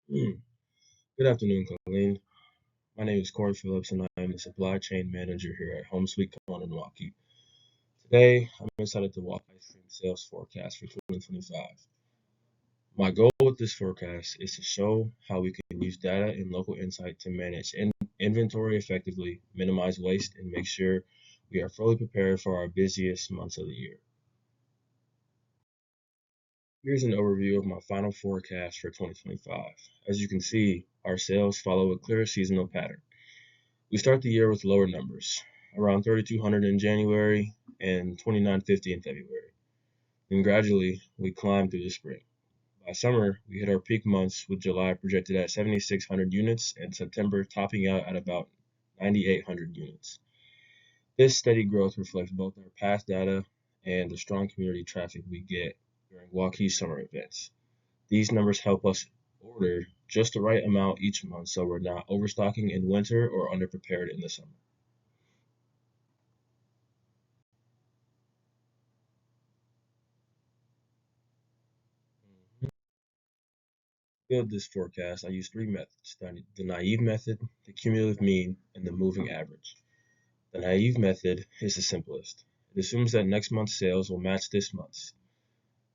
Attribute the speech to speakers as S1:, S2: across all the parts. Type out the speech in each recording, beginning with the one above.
S1: Hmm. Good afternoon, Colleen. My name is Corey Phillips, and I am the supply chain manager here at Home Sweet Corn in Milwaukee. Today, I'm excited to walk ice cream sales forecast for 2025. My goal with this forecast is to show how we can use data and local insight to manage inventory effectively, minimize waste, and make sure we are fully prepared for our busiest months of the year. Here's an overview of my final forecast for 2025. As you can see, our sales follow a clear seasonal pattern. We start the year with lower numbers, around 3,200 in January and 2,950 in February. Then gradually, we climb through the spring. By summer, we hit our peak months with July projected at 7,600 units and September topping out at about 9,800 units. This steady growth reflects both our past data and the strong community traffic we get during walkie summer events. These numbers help us order just the right amount each month so we're not overstocking in winter or underprepared in the summer. Build this forecast, I use three methods: the naive method, the cumulative mean, and the moving average. The naive method is the simplest. It assumes that next month's sales will match this month's.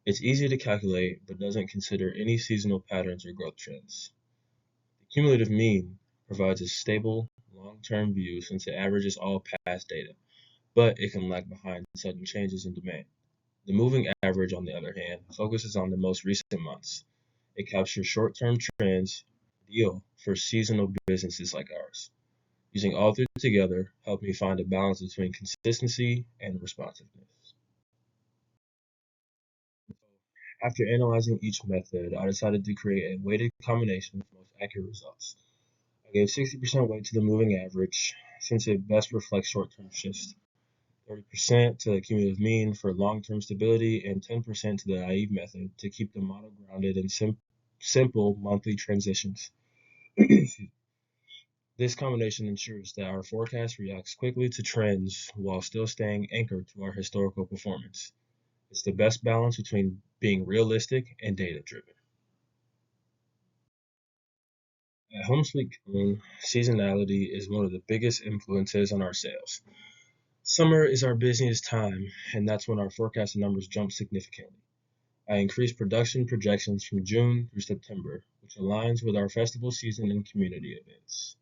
S1: It's easy to calculate, but doesn't consider any seasonal patterns or growth trends. The cumulative mean provides a stable, long-term view since it averages all past data, but it can lag behind sudden changes in demand. The moving average, on the other hand, focuses on the most recent months. It captures short-term trends, ideal for seasonal businesses like ours. Using all three together helped me find a balance between consistency and responsiveness. After analyzing each method, I decided to create a weighted combination for most accurate results. I gave 60% weight to the moving average since it best reflects short-term shifts, 30% to the cumulative mean for long-term stability, and 10% to the naive method to keep the model grounded in simple monthly transitions. This combination ensures that our forecast reacts quickly to trends while still staying anchored to our historical performance. It's the best balance between being realistic and data driven. At Home Sweet Home, seasonality is one of the biggest influences on our sales. Summer is our busiest time, and that's when our forecasted numbers jump significantly. I increased production projections from June through September, which aligns with our festival season and community events.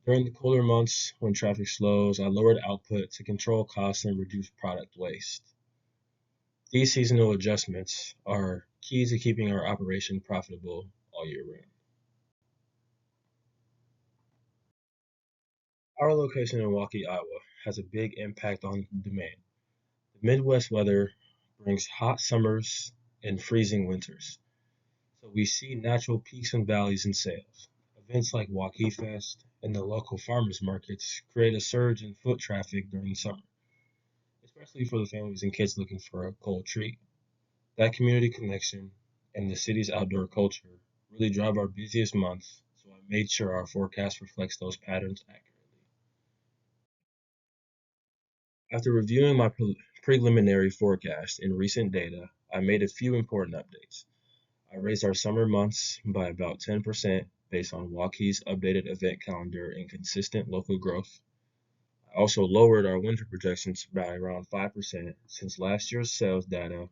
S1: During the colder months, when traffic slows, I lowered output to control costs and reduce product waste. These seasonal adjustments are key to keeping our operation profitable all year round. Our location in Milwaukee, Iowa, has a big impact on demand. The Midwest weather brings hot summers and freezing winters, so we see natural peaks and valleys in sales. Events like Waukee Fest and the local farmers markets create a surge in foot traffic during the summer, especially for the families and kids looking for a cold treat. That community connection and the city's outdoor culture really drive our busiest months, so I made sure our forecast reflects those patterns accurately. After reviewing my preliminary forecast and recent data, I made a few important updates. I raised our summer months by about 10% based on Waukee's updated event calendar and consistent local growth. I also lowered our winter projections by around 5% since last year's sales data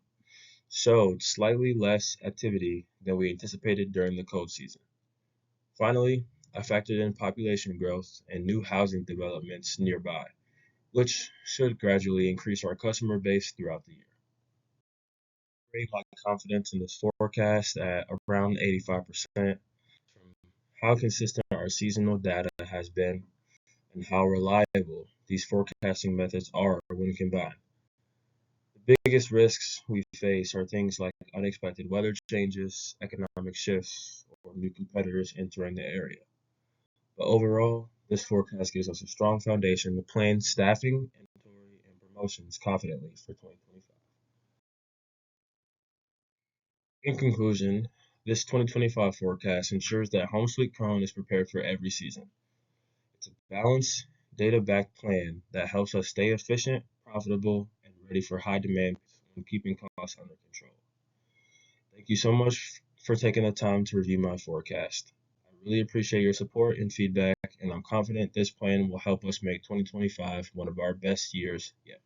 S1: showed slightly less activity than we anticipated during the cold season. Finally, I factored in population growth and new housing developments nearby, which should gradually increase our customer base throughout the year. Rate my confidence in this forecast at around 85% from how consistent our seasonal data has been and how reliable these forecasting methods are when combined. The biggest risks we face are things like unexpected weather changes, economic shifts, or new competitors entering the area. But overall, this forecast gives us a strong foundation to plan staffing, inventory, and promotions confidently for 2025. In conclusion, this 2025 forecast ensures that Home Sweet Cone is prepared for every season. It's a balanced, data backed plan that helps us stay efficient, profitable, and ready for high demand when keeping costs under control. Thank you so much for taking the time to review my forecast. I really appreciate your support and feedback, and I'm confident this plan will help us make 2025 one of our best years yet.